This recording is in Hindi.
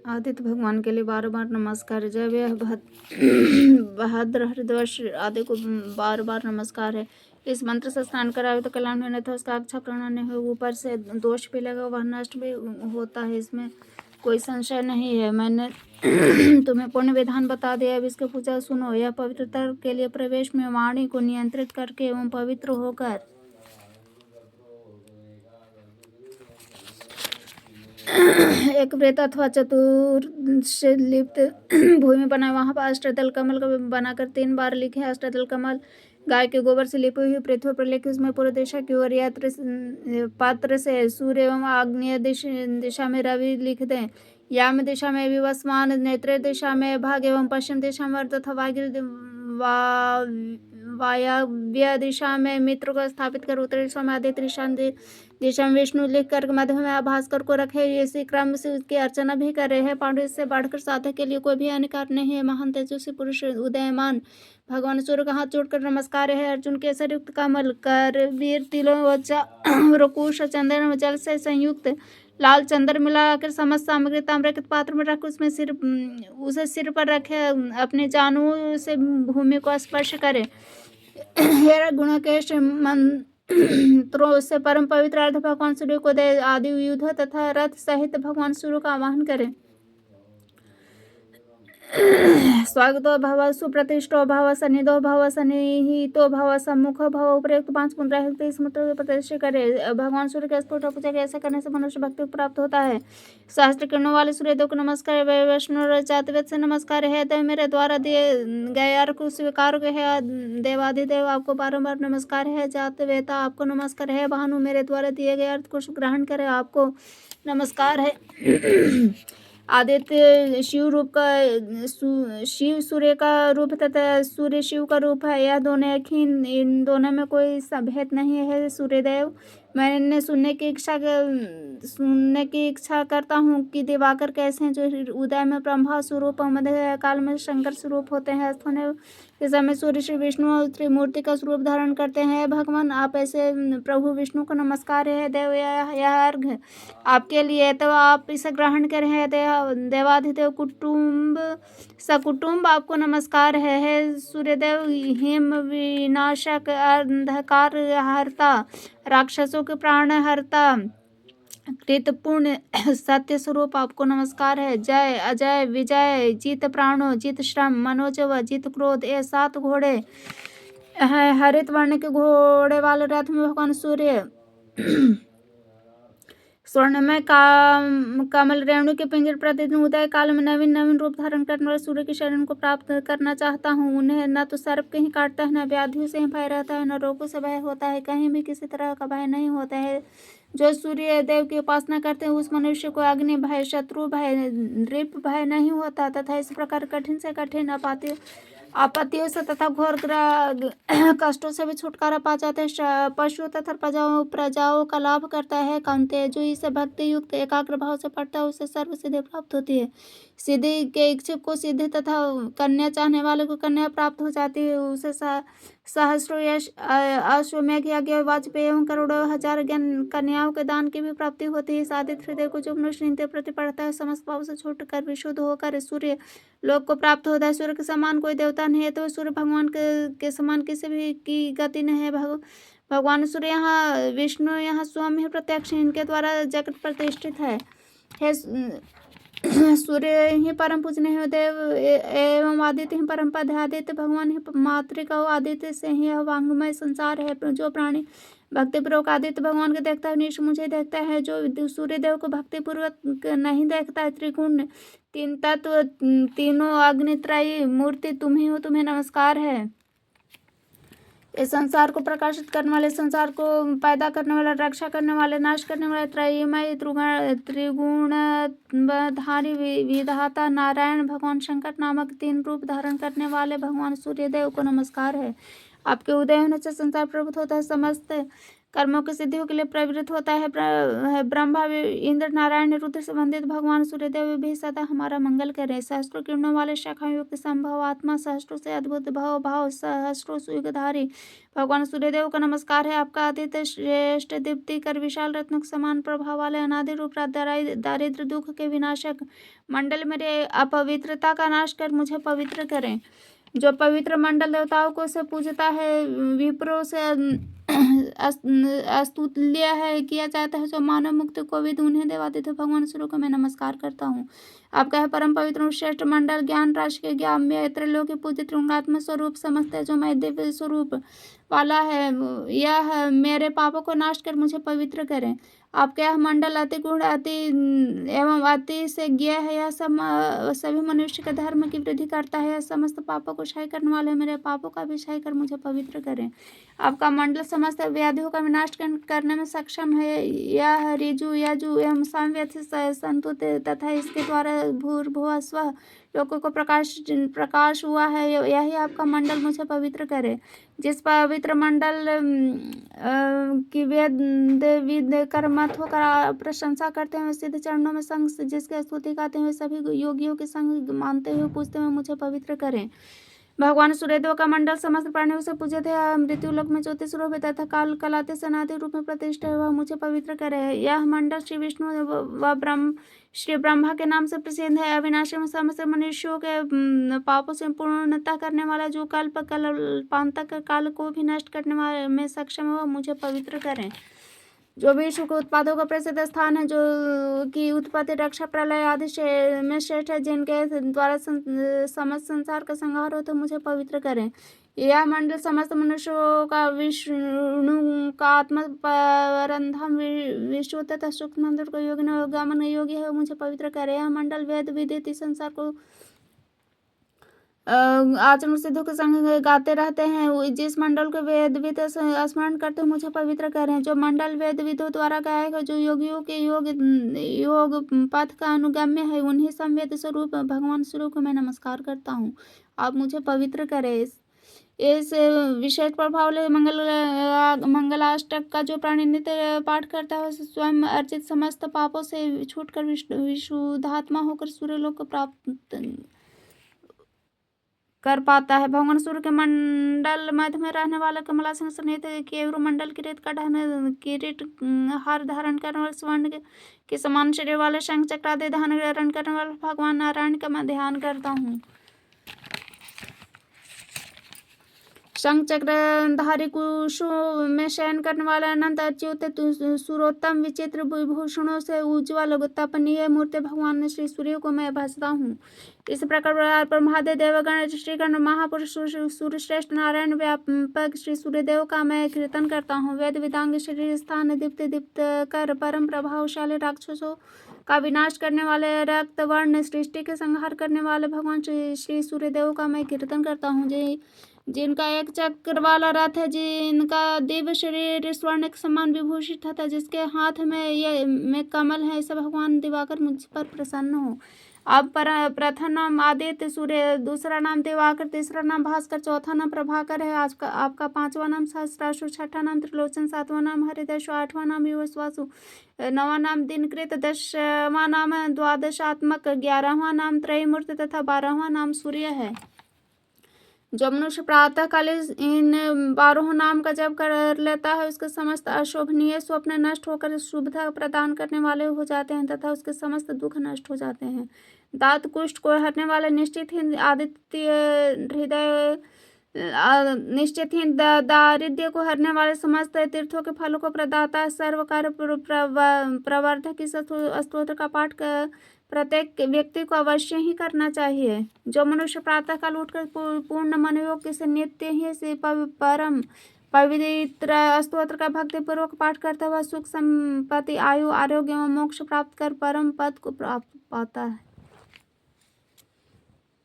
आदित्य भगवान के लिए बार बार नमस्कार। जब यह बहादुर हरिद्वर्ष आदि को बार बार नमस्कार है। इस मंत्र से स्नान करावे तो कल्याण होने था, उसका अच्छा प्रणाम नहीं हो, ऊपर से दोष भी लगा, वह नष्ट भी होता है, इसमें कोई संशय नहीं है। मैंने तुम्हें पूर्ण विधान बता दिया, अब इसकी पूजा सुनो। यह पवित्रता के लिए प्रवेश में वाणी को नियंत्रित करके एवं पवित्र होकर एक वृत्त अथवा चतुर्लिप्त भूमि बनाए, वहां पर अष्टदल कमल का बनाकर 3 बार लिखे। अष्टदल कमल गाय के गोबर से लिपी हुई पृथ्वी पर लिखी, उसमें पूर्व दिशा की ओर पात्र से सूर्य एवं आग्नेय दिशा में रवि लिख दें। याम दिशा में विवस्वान, नेत्र दिशा में भाग एवं पश्चिम दिशा में अर्ध तथा वायव्य दिशा में मित्र को स्थापित कर, उत्तरी दिशा में आदित्य, दिशा में विष्णु लिख कर मध्य में भास्कर को रखे। इसी क्रम से उसकी अर्चना भी कर रहे हैं। पांडु इससे बढ़कर साधक के लिए कोई भी हानि कार्य नहीं है। महान तेजस्वी पुरुष उदयमान भगवान सूर्य का हाथ जोड़कर नमस्कार है। अर्जुन केसर युक्त कमल कर वीर तिलों रकुश चंदन व जल से संयुक्त लाल चंद्र मिलाकर समस्त सामग्री ताम्र के पात्र में रख उसमें उसे सिर पर रखे, अपने जानू से भूमि को स्पर्श करे। हे गुणकेश मंत्रों से परम पवित्र अर्थ भगवान सूर्य को दे। आदि युद्ध तथा रथ सहित भगवान सूर्य का आवाहन करें। स्वागतो भव, सुप्रतिष्ठो भव, सन्निधो भव, सन्निहितो भव, सम्मुखो भव, उपयुक्त 5 पुनरावृत्ति इस मंत्र को प्रदर्शित करे। भगवान सूर्य के स्फुट पूजा ऐसा करने से मनुष्य भक्ति प्राप्त होता है। सहस्त्र किरणों वाले सूर्यदेव को नमस्कार। वैष्णव जातवेद से नमस्कार है। देव मेरे द्वारा दिए गए अर्घ को स्वीकार है। देवाधिदेव आपको बारंबार नमस्कार है। जातवेता आपको नमस्कार है। भानु मेरे द्वारा दिए गए अर्थ को ग्रहण करे, आपको नमस्कार है। आदित्य शिव रूप का शिव सूर्य का रूप तथा सूर्य शिव का रूप है। यह दोनों एक ही, इन दोनों में कोई भेद नहीं है। सूर्यदेव मैंने सुनने की इच्छा करता हूँ कि दिवाकर कैसे हैं, जो उदय में ब्रह्मा स्वरूप, मध्य काल में शंकर स्वरूप होते हैं, अस्त होने के समय सूर्य श्री विष्णु और त्रिमूर्ति का स्वरूप धारण करते हैं। भगवान आप ऐसे प्रभु विष्णु को नमस्कार है। देव यह अर्घ आपके लिए, तो आप इसे ग्रहण करें। देवाधिदेव कुटुंब सकुटुंब आपको नमस्कार है। सूर्यदेव हिम विनाशक, अंधकार हरता, राक्षसों के प्राण हरता, कृत पुण्य सत्य स्वरूप आपको नमस्कार है। जय अजय विजय, जीत प्राणो, जीत श्रम, मनोजव, जीत क्रोध, ये 7 घोड़े हैं। हरित वर्ण के घोड़े वाले रथ में भगवान सूर्य स्वर्णमय कमल रेणु के पिंजर प्रतिदिन उदय काल में नवीन रूप धारण करने वाले सूर्य की शरण को प्राप्त करना चाहता हूँ। उन्हें न तो सर्प कहीं काटता है, न व्याधियों से भय रहता है, न रोगों से भय होता है, कहीं भी किसी तरह का भय नहीं होता है। जो सूर्य देव की उपासना करते हैं उस मनुष्य को अग्नि भय, शत्रु भय, नृप भय नहीं होता, तथा इस प्रकार कठिन से कठिन आपत्तियों से तथा घोर कष्टों से भी छुटकारा पा जाते हैं। पशु तथा प्रजाओं का लाभ करता है। कांते जो इसे भक्ति युक्त एकाग्र भाव से पढ़ता है उसे सर्व सिद्धि प्राप्त होती है। सिद्धि के इच्छुक को सिद्धि तथा कन्या चाहने वाले को कन्या प्राप्त हो जाती है। उसे सहस्रो यश, अश्वमेघ यज्ञ, वाजपेयी एवं करोड़ों हजार कन्याओं के दान की भी प्राप्ति होती है। इस आदित्य हृदय को जो मनुष्य नित्य प्रति पढ़ता है समस्त पाप से छूटकर विशुद्ध होकर सूर्य लोक को प्राप्त होता है। सूर्य के समान कोई देवता नहीं है, तो सूर्य भगवान के समान किसी भी की गति नहीं है। भगवान सूर्य यहाँ विष्णु यहाँ स्वयं ही प्रत्यक्ष इनके द्वारा जगत प्रतिष्ठित है। सूर्य ही परम पूजनीय है। देव एवं आदित्य ही परम पद है। आदित्य भगवान ही मातृका हो। आदित्य से ही यह वांगमय संसार है। जो प्राणी भक्तिपूर्वक आदित्य भगवान को देखता है निश्चय मुझे देखता है। जो सूर्य देव को भक्तिपूर्वक नहीं देखता है, त्रिगुण, 3 तत्व, तीनों अग्नित्रयी मूर्ति तुम ही हो, तुम्हें नमस्कार है। इस संसार को प्रकाशित करने वाले, संसार को पैदा करने वाला, रक्षा करने वाले, नाश करने वाले, त्रयीमय त्रिगुणधारी विधाता नारायण भगवान शंकर नामक 3 रूप धारण करने वाले भगवान सूर्यदेव को नमस्कार है। आपके उदय होने से संसार प्रभुत्व होता है। समस्त कर्मों की सिद्धियों के लिए प्रवृत्त होता है। ब्रह्मा, इंद्र, नारायण, रुद्र संबंधित भगवान सूर्यदेव भी सदा हमारा मंगल करें। सहस्त्रों किरणों वाले शाखाएं युक्त संभव आत्मा, सहस्त्रों से अद्भुत भव भाव, सहस्त्रों युगधारी भगवान सूर्यदेव का नमस्कार है। आपका आदित्य श्रेष्ठ दीप्ति कर विशाल रत्नों के समान प्रभाव वाले अनादि रूप दारिद्र दुख के विनाशक मंडल मेरे अपवित्रता का नाश कर मुझे पवित्र करें। जो पवित्र मंडल देवताओं को से पूजता है, विप्रों से अस्तुल्य है किया जाता है, जो मानव मुक्त कोविद उन्हें देवादित्य भगवान सूर्य को मैं नमस्कार करता हूँ। आपका है परम पवित्र श्रेष्ठ मंडल ज्ञान राशि के ज्ञान त्रैलोक्य पूजित त्रिगुणात्म स्वरूप समस्त जो मैं दिव्य स्वरूप वाला है, यह मेरे पापों को नाश कर मुझे पवित्र करें। आपका यह मंडल अति गुण अति एवं अति से ज्ञ है। यह सभी मनुष्य के धर्म की वृद्धि करता है। यह समस्त पापों को क्षय करने वाले मेरे पापों का भी क्षय कर मुझे पवित्र करें। आपका मंडल समस्त व्याधियों का विनाश करने में सक्षम है। यह ऋजु यजु एवं सामवेद से संतुत तथा इसके द्वारा भूर्भुवः स्वः लोगों को प्रकाश हुआ है। यही आपका मंडल मुझे पवित्र करे। जिस पवित्र मंडल की वेद विद कर मत होकर प्रशंसा करते हुए सिद्ध चरणों में संग जिसके स्तुति गाते हुए सभी योगियों के संग मानते हुए पूजते हुए मुझे पवित्र करें। भगवान सूर्यदेव का मंडल समस्त प्राणियों से पूजित है। मृत्यु लोक में ज्योति स्वरूप तथा काल कलाते सनादि रूप में प्रतिष्ठा है, वह मुझे पवित्र करे। यह मंडल श्री विष्णु व श्री ब्रह्मा के नाम से प्रसिद्ध है। अविनाशी में समस्त मनुष्यों के पापों से पूर्णता करने वाला, जो कल्पांतक काल को भी नष्ट करने वाले में सक्षम है, वह मुझे पवित्र करें। जो विश्व के उत्पादों का प्रसिद्ध स्थान है, जो की उत्पत्ति रक्षा प्रलय आदि में श्रेष्ठ है, जिनके द्वारा समस्त संसार का संहार हो, तो मुझे पवित्र करें। यह मंडल समस्त मनुष्यों का विष्णु का आत्मा परंधाम विष्णु तथा सूक्ष्म मंदिर को योगी गमन योगी है, मुझे पवित्र करे। यह मंडल वेद विदित संसार को आचरण सिद्धों के संग गाते रहते हैं। जिस मंडल को वेद विद स्मरण करते मुझे पवित्र करें। जो मंडल वेद विदों द्वारा गाया है, जो योगियों के योग पथ का अनुगम्य है, उन्हीं संवेद स्वरूप भगवान सूर्य को मैं नमस्कार करता हूँ। आप मुझे पवित्र करें। इस विशेष प्रभाव ले मंगलाष्टक का जो प्राणी नित्य पाठ करता है, स्वयं अर्जित समस्त पापों से छूटकर विशुद्धात्मा होकर सूर्य लोक को प्राप्त कर पाता है। भगवान सूर्य के मंडल मध्य में रहने वाला कमलासन समेत केवरू मंडल किरीट का किरीट हार धारण करने वाले स्वर्ण के समान शरीर वाले शंख चक्र आदि धारण करने वाले भगवान नारायण का मैं ध्यान करता हूँ। शंख चक्रधारी कुशों में शयन करने वाले अनंत अच्युत सुरोत्तम विचित्र विभूषणों से उज्ज्वल तपनीय मूर्ति भगवान श्री सूर्य को मैं भजता हूँ। इस प्रकार पर महादेव देवगण श्रीगण महापुरुष सूर्यश्रेष्ठ नारायण व्यापक श्री सूर्यदेव का मैं कीर्तन करता हूँ। वेद विदांग शरीर स्थान दीप्त दीप्त कर परम प्रभावशाली राक्षसों का विनाश करने वाले रक्त वर्ण सृष्टि के संहार करने वाले भगवान श्री सूर्यदेव का मैं कीर्तन करता हूँ। जिनका एक चक्र वाला रथ है, जिनका दिव्य शरीर स्वर्ण के समान विभूषित था, जिसके हाथ में कमल है, ऐसा भगवान दिवाकर मुझ पर प्रसन्न हो। अब प्रथम नाम आदित्य सूर्य, दूसरा नाम दिवाकर, तीसरा नाम भास्कर, चौथा नाम प्रभाकर है। आज का आपका पांचवा नाम सहस्त्रासु, छठा नाम त्रिलोचन, सातवां नाम हरिदशु, आठवां नाम युवस्वासु, नवा नाम दिनकृत, 10वां नाम द्वादशात्मक, 11वां नाम त्रयमूर्ति तथा 12वां नाम सूर्य है। जो मनुष्य प्रातः काल इन 12 नाम का जप कर लेता है, उसके समस्त अशोभनीय स्वप्न नष्ट होकर शुभता प्रदान करने वाले हो जाते हैं तथा उसके समस्त दुख नष्ट हो जाते हैं। दांत कुष्ठ को हरने वाले निश्चित ही निश्चित ही दारिद्र्य को हरने वाले समस्त तीर्थों के फलों को प्रदाता सर्व कार्य प्रवर्धक इस स्तोत्र का पाठ कर प्रत्येक व्यक्ति को अवश्य ही करना चाहिए। जो मनुष्य प्रातःकाल उठकर पूर्ण मनोयोग से नित्य ही से परम पवित्र स्तोत्र का भक्तिपूर्वक पाठ करता हुआ सुख संपत्ति आयु आरोग्य एवं मोक्ष प्राप्त कर परम पद को प्राप्त पाता है।